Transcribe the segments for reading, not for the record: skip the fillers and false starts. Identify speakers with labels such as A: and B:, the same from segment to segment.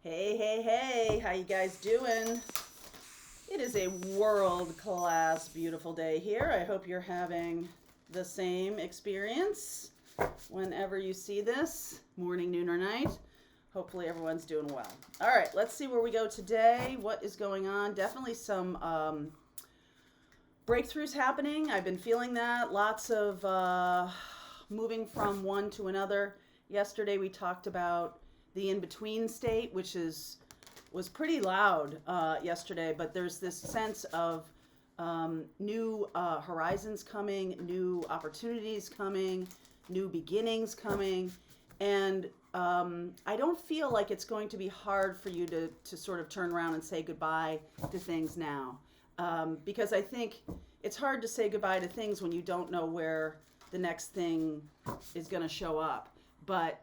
A: Hey, hey, hey, how you guys doing? It is a world-class beautiful day here. I hope you're having the same experience whenever you see this, morning, noon, or night. Hopefully everyone's doing well. All right, let's see where we go today. What is going on? Definitely some breakthroughs happening. I've been feeling that. Lots of moving from one to another. Yesterday we talked about the in-between state, which was pretty loud yesterday, but there's this sense of new horizons coming, new opportunities coming, new beginnings coming, and I don't feel like it's going to be hard for you to sort of turn around and say goodbye to things now, because I think it's hard to say goodbye to things when you don't know where the next thing is going to show up. But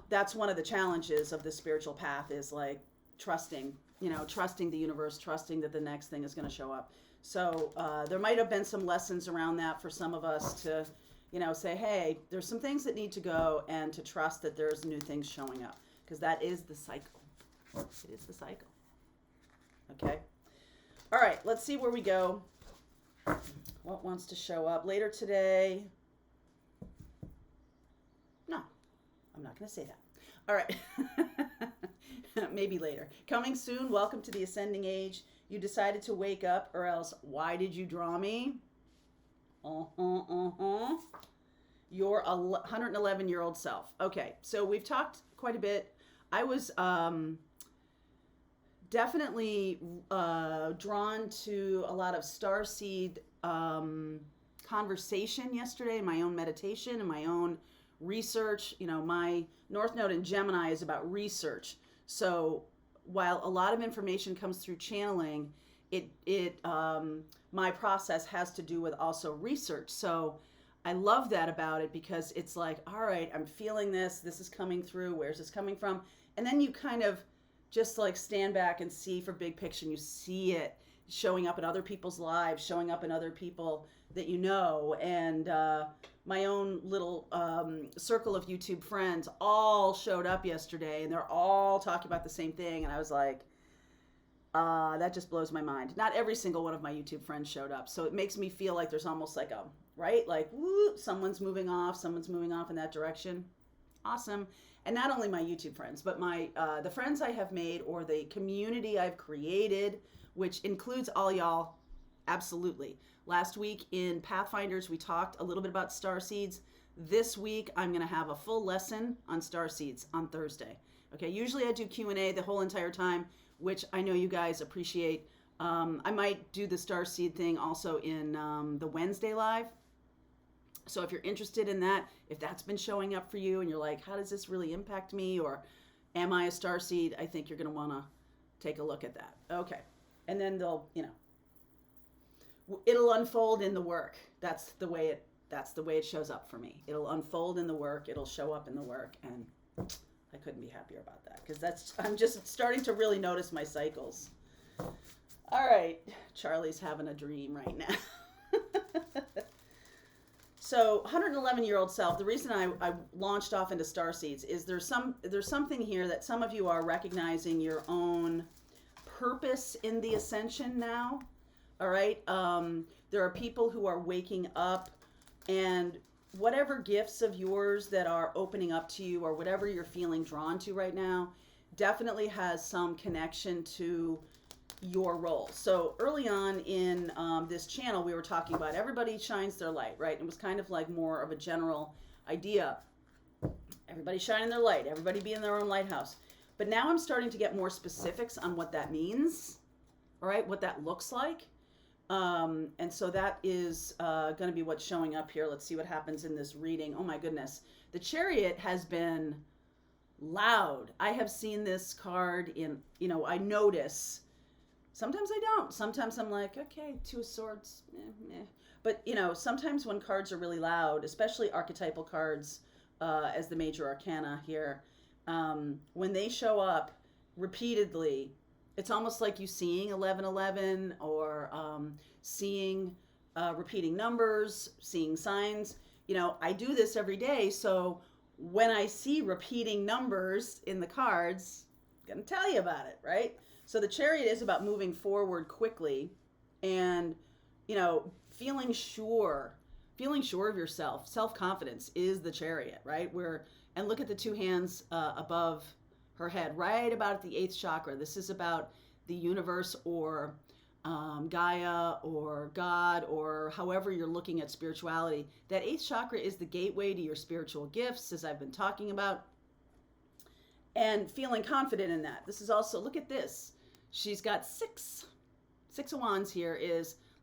A: that's one of the challenges of the spiritual path is like trusting, trusting the universe, trusting that the next thing is going to show up. So there might have been some lessons around that for some of us to, say, hey, there's some things that need to go, and to trust that there's new things showing up, because that is the cycle. It is the cycle. Okay. All right, let's see where we go. What wants to show up later today? No, I'm not going to say that. All right. Maybe later. Coming soon. Welcome to the ascending age. You decided to wake up, or else why did you draw me? Your 111-year-old self. Okay, so we've talked quite a bit. I was definitely drawn to a lot of starseed conversation yesterday in my own meditation and my own research. My North Node in Gemini is about research. So while a lot of information comes through channeling, my process has to do with also research. So I love that about it, because it's like, all right, I'm feeling this. This is coming through. Where's this coming from? And then you kind of just like stand back and see for big picture. And you see it showing up in other people's lives, showing up in other people that you know. And my own little circle of YouTube friends all showed up yesterday, and they're all talking about the same thing. And I was like, that just blows my mind. Not every single one of my YouTube friends showed up. So it makes me feel like there's almost like woo, someone's moving off in that direction. Awesome. And not only my YouTube friends, but the friends I have made, or the community I've created, which includes all y'all. Absolutely. Last week in Pathfinders, we talked a little bit about starseeds. This week, I'm going to have a full lesson on starseeds on Thursday. Okay, usually I do Q&A the whole entire time, which I know you guys appreciate. I might do the starseed thing also in the Wednesday live. So if you're interested in that, if that's been showing up for you and you're like, how does this really impact me? Or am I a starseed? I think you're going to want to take a look at that. Okay. And then it'll unfold in the work. That's the way it shows up for me. It'll unfold in the work. It'll show up in the work. And I couldn't be happier about that, because I'm just starting to really notice my cycles. All right. Charlie's having a dream right now. So 111-year-old self, the reason I launched off into starseeds is there's something here that some of you are recognizing your own purpose in the ascension now. All right. There are people who are waking up, and whatever gifts of yours that are opening up to you, or whatever you're feeling drawn to right now, definitely has some connection to your role. So early on in this channel, we were talking about everybody shines their light, right? It was kind of like more of a general idea. Everybody shining their light, everybody be in their own lighthouse. But now I'm starting to get more specifics on what that means, all right? What that looks like. And so that is going to be what's showing up here. Let's see what happens in this reading. Oh my goodness. The Chariot has been loud. I have seen this card in, I notice. Sometimes I don't. Sometimes I'm like, okay, Two of Swords. But, sometimes when cards are really loud, especially archetypal cards as the major arcana here, when they show up repeatedly, it's almost like you seeing 1111, or seeing repeating numbers, seeing signs. I do this every day. So when I see repeating numbers in the cards, gonna tell you about it, right? So the Chariot is about moving forward quickly and, feeling sure of yourself. Self-confidence is the Chariot, right? And look at the two hands above her head, right about at the eighth chakra. This is about the universe, or Gaia, or God, or however you're looking at spirituality. That eighth chakra is the gateway to your spiritual gifts, as I've been talking about, and feeling confident in that. This is also, look at this. She's got six of wands here.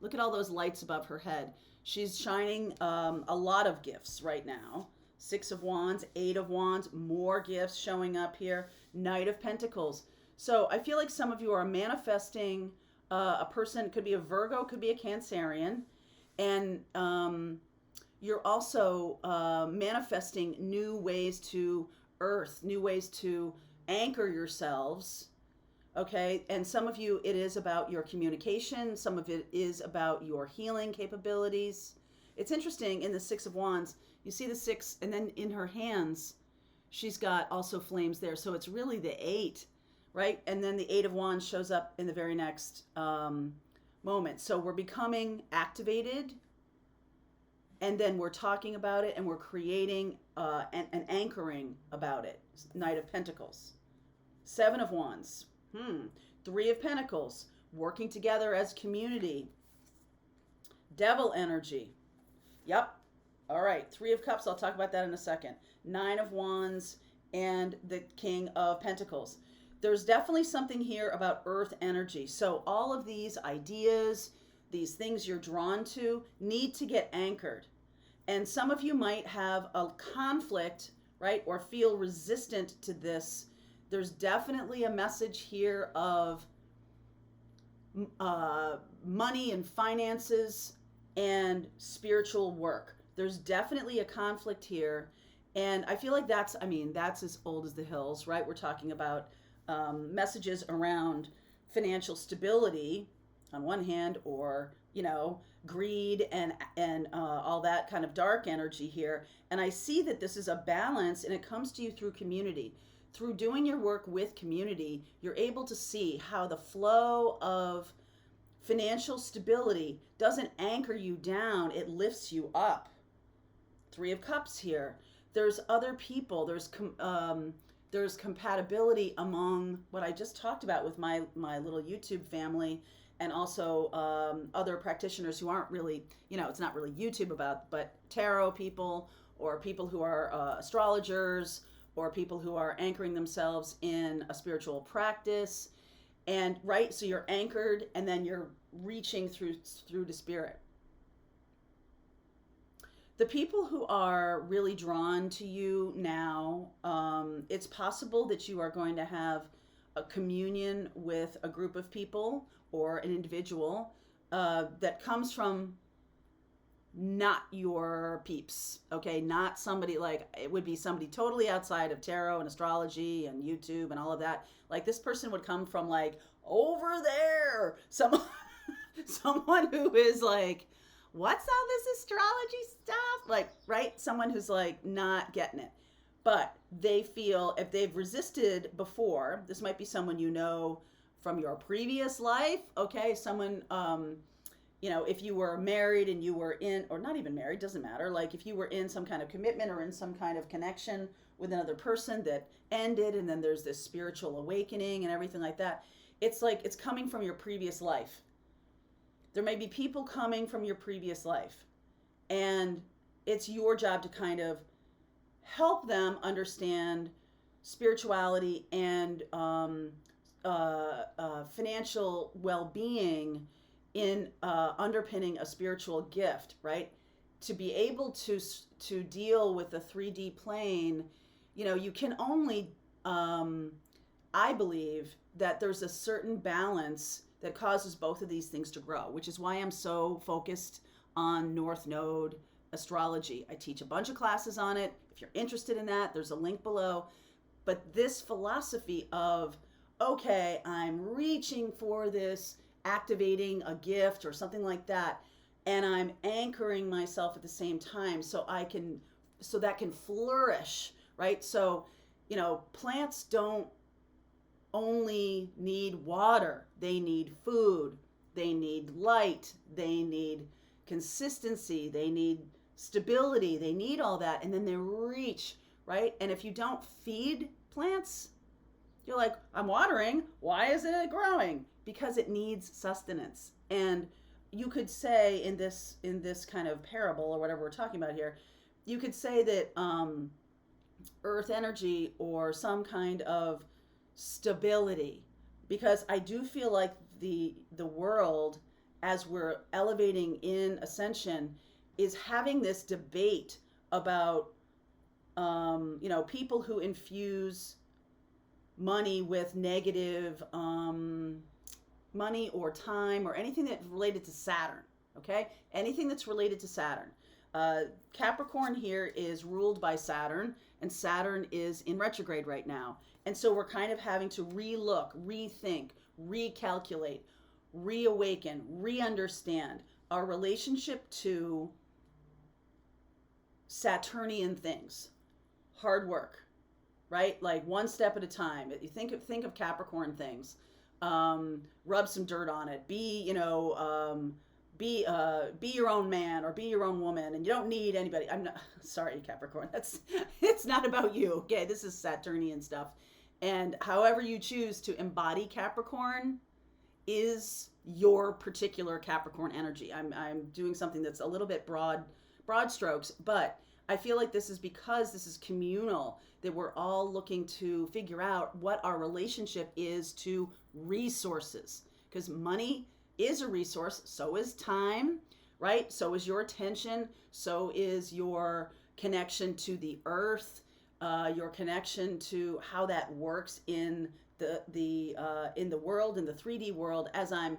A: Look at all those lights above her head. She's shining a lot of gifts right now. 6 of wands, 8 of wands, more gifts showing up here. Knight of Pentacles. So I feel like some of you are manifesting a person. Could be a Virgo, could be a Cancerian, and you're also manifesting new ways to earth, new ways to anchor yourselves. Okay, and some of you, it is about your communication. Some of it is about your healing capabilities. It's interesting, in the 6 of wands, you see the 6, and then in her hands, she's got also flames there. So it's really the 8, right? And then the 8 of wands shows up in the very next moment. So we're becoming activated, and then we're talking about it, and we're creating an anchoring about it. Knight of Pentacles. 7 of wands. 3 of Pentacles. Working together as community. Devil energy. Yep. All right. 3 of Cups. I'll talk about that in a second. 9 of Wands and the King of Pentacles. There's definitely something here about earth energy. So all of these ideas, these things you're drawn to, need to get anchored. And some of you might have a conflict, right? Or feel resistant to this. There's definitely a message here of money and finances and spiritual work. There's definitely a conflict here. And I feel like that's as old as the hills, right? We're talking about messages around financial stability on one hand, or, greed and all that kind of dark energy here. And I see that this is a balance, and it comes to you through community. Through doing your work with community, you're able to see how the flow of financial stability doesn't anchor you down, it lifts you up. 3 of Cups here. There's other people. There's compatibility among what I just talked about with my little YouTube family, and also other practitioners who aren't really, it's not really YouTube about, but tarot people, or people who are astrologers, or people who are anchoring themselves in a spiritual practice. And right, so you're anchored, and then you're reaching through to spirit. The people who are really drawn to you now, it's possible that you are going to have a communion with a group of people or an individual that comes from not your peeps, okay? Not somebody, like, it would be somebody totally outside of tarot and astrology and YouTube and all of that. Like, this person would come from, like, over there. Someone who is like, what's all this astrology stuff? Like, right? Someone who's like not getting it. But they feel, if they've resisted before, this might be someone from your previous life, okay? Someone, if you were married and you were in, or not even married, doesn't matter. Like, if you were in some kind of commitment or in some kind of connection with another person that ended, and then there's this spiritual awakening and everything like that. It's like it's coming from your previous life. There may be people coming from your previous life, and it's your job to kind of help them understand spirituality and financial well-being in underpinning a spiritual gift, right? To be able to deal with the 3D plane, you can only, I believe that there's a certain balance that causes both of these things to grow, which is why I'm so focused on North Node astrology. I teach a bunch of classes on it. If you're interested in that, there's a link below. But this philosophy of, okay, I'm reaching for this, activating a gift or something like that, and I'm anchoring myself at the same time so that can flourish, right? So, plants don't only need water. They need food. They need light. They need consistency. They need stability. They need all that. And then they reach, right? And if you don't feed plants, you're like, I'm watering. Why isn't it growing? Because it needs sustenance. And you could say in this kind of parable or whatever we're talking about here, you could say that earth energy or some kind of stability, because I do feel like the world, as we're elevating in ascension, is having this debate about people who infuse money with negative money or time or anything that's related to Saturn. Okay, anything that's related to Saturn. Capricorn here is ruled by Saturn, and Saturn is in retrograde right now. And so we're kind of having to relook, rethink, recalculate, reawaken, re-understand our relationship to Saturnian things. Hard work, right? Like one step at a time. You think of Capricorn things. Rub some dirt on it. Be your own man or be your own woman, and you don't need anybody. I'm not sorry, Capricorn. It's not about you. Okay, this is Saturnian stuff. And however you choose to embody Capricorn is your particular Capricorn energy. I'm doing something that's a little bit broad strokes, but I feel like this is because this is communal, that we're all looking to figure out what our relationship is to resources. Because money is a resource, so is time, right? So is your attention, so is your connection to the earth, your connection to how that works in the world, in the 3D world, as I'm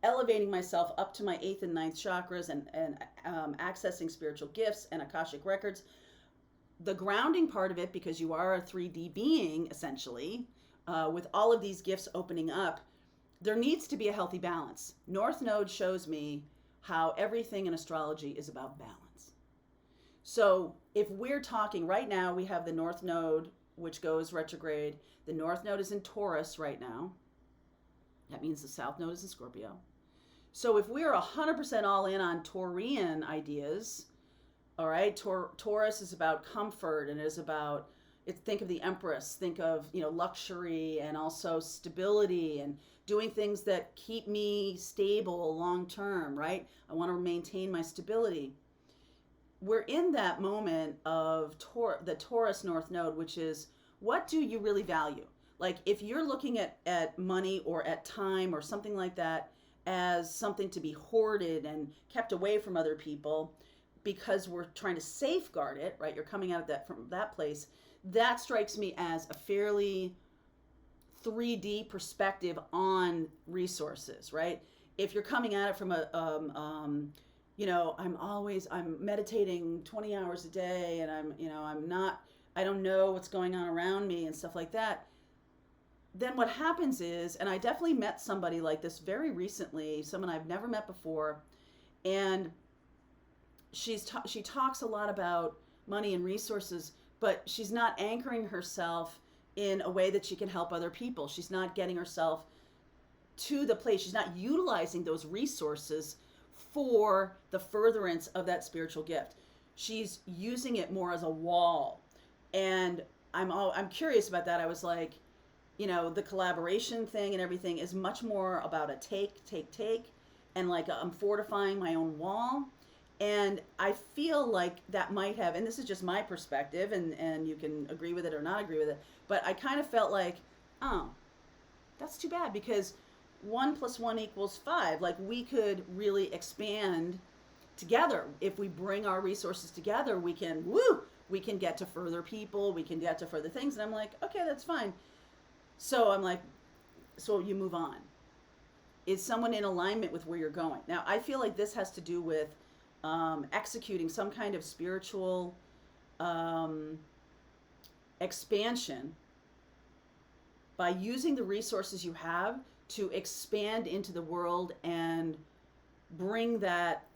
A: elevating myself up to my 8th and 9th chakras and accessing spiritual gifts and Akashic records. The grounding part of it, because you are a 3D being, essentially, with all of these gifts opening up, there needs to be a healthy balance. North Node shows me how everything in astrology is about balance. So if we're talking right now, we have the North Node, which goes retrograde. The North Node is in Taurus right now. That means the South Node is in Scorpio. So if we're 100% all in on Taurian ideas, all right, Taurus is about comfort, and it is about, think of the Empress, think of, luxury and also stability and doing things that keep me stable long term, right? I want to maintain my stability. We're in that moment of the Taurus North Node, which is, what do you really value? Like if you're looking at money or at time or something like that as something to be hoarded and kept away from other people because we're trying to safeguard it, right? You're coming out of that from that place. That strikes me as a fairly 3D perspective on resources, right? If you're coming at it from I'm meditating 20 hours a day, and I don't know what's going on around me and stuff like that. Then what happens is, and I definitely met somebody like this very recently, someone I've never met before, and she talks a lot about money and resources, but she's not anchoring herself in a way that she can help other people. She's not getting herself to the place. She's not utilizing those resources for the furtherance of that spiritual gift. She's using it more as a wall. And I'm curious about that. I was like, the collaboration thing and everything is much more about a take, and like I'm fortifying my own wall. And I feel like that might have, and this is just my perspective, and you can agree with it or not agree with it, but I kind of felt like, oh, that's too bad, because 1 + 1 = 5. Like we could really expand together. If we bring our resources together, we can get to further people, we can get to further things. And I'm like, okay, that's fine. So I'm like, so you move on. Is someone in alignment with where you're going? Now, I feel like this has to do with executing some kind of spiritual expansion by using the resources you have to expand into the world and bring that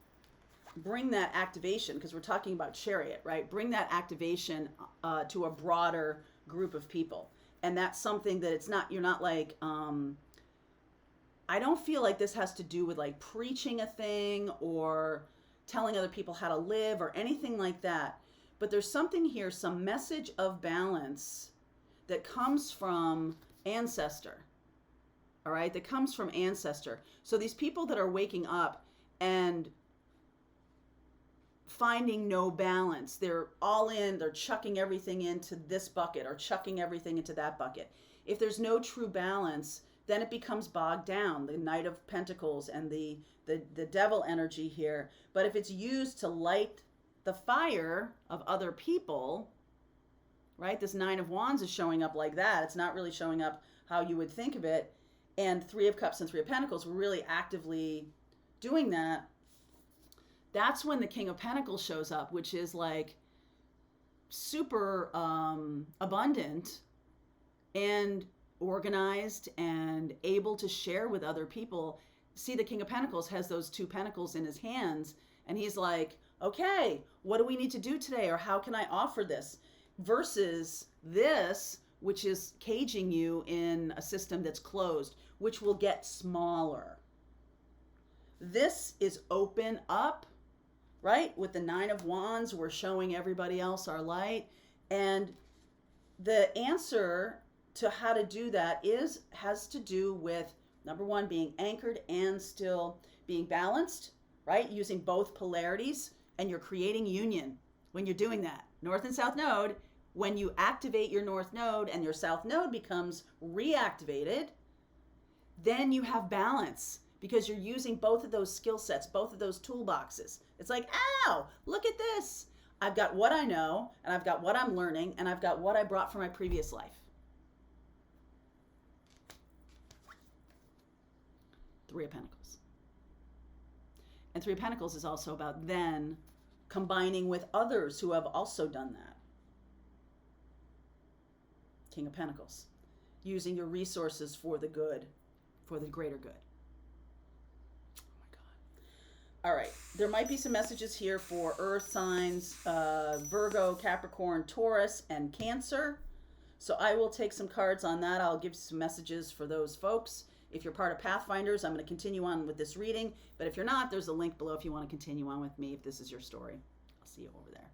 A: activation, because we're talking about chariot, right? Bring that activation to a broader group of people. And that's something that you're not like, I don't feel like this has to do with like preaching a thing or telling other people how to live or anything like that. But there's something here, some message of balance that comes from ancestor. All right, that comes from ancestor. So these people that are waking up and finding no balance, they're all in, they're chucking everything into this bucket or chucking everything into that bucket. If there's no true balance, then it becomes bogged down, the Knight of Pentacles and the devil energy here. But if it's used to light the fire of other people, right? This Nine of Wands is showing up like that. It's not really showing up how you would think of it. And Three of Cups and Three of Pentacles were really actively doing that. That's when the King of Pentacles shows up, which is like super abundant and organized and able to share with other people. See, the King of Pentacles has those two pentacles in his hands, and he's like, okay, what do we need to do today? Or how can I offer this? Versus this, which is caging you in a system that's closed, which will get smaller. This is open up, right? With the Nine of Wands, we're showing everybody else our light. And the answer to how to do that has to do with, number one, being anchored and still being balanced, right? Using both polarities, and you're creating union when you're doing that. North and South Node, when you activate your North Node and your South Node becomes reactivated, then you have balance because you're using both of those skill sets, both of those toolboxes. It's like, ow, look at this. I've got what I know, and I've got what I'm learning, and I've got what I brought from my previous life. Three of Pentacles. And Three of Pentacles is also about then combining with others who have also done that. King of Pentacles. Using your resources for the good, for the greater good. Oh my God. All right. There might be some messages here for earth signs, Virgo, Capricorn, Taurus, and Cancer. So I will take some cards on that. I'll give you some messages for those folks. If you're part of Pathfinders, I'm going to continue on with this reading. But if you're not, there's a link below if you want to continue on with me if this is your story. I'll see you over there.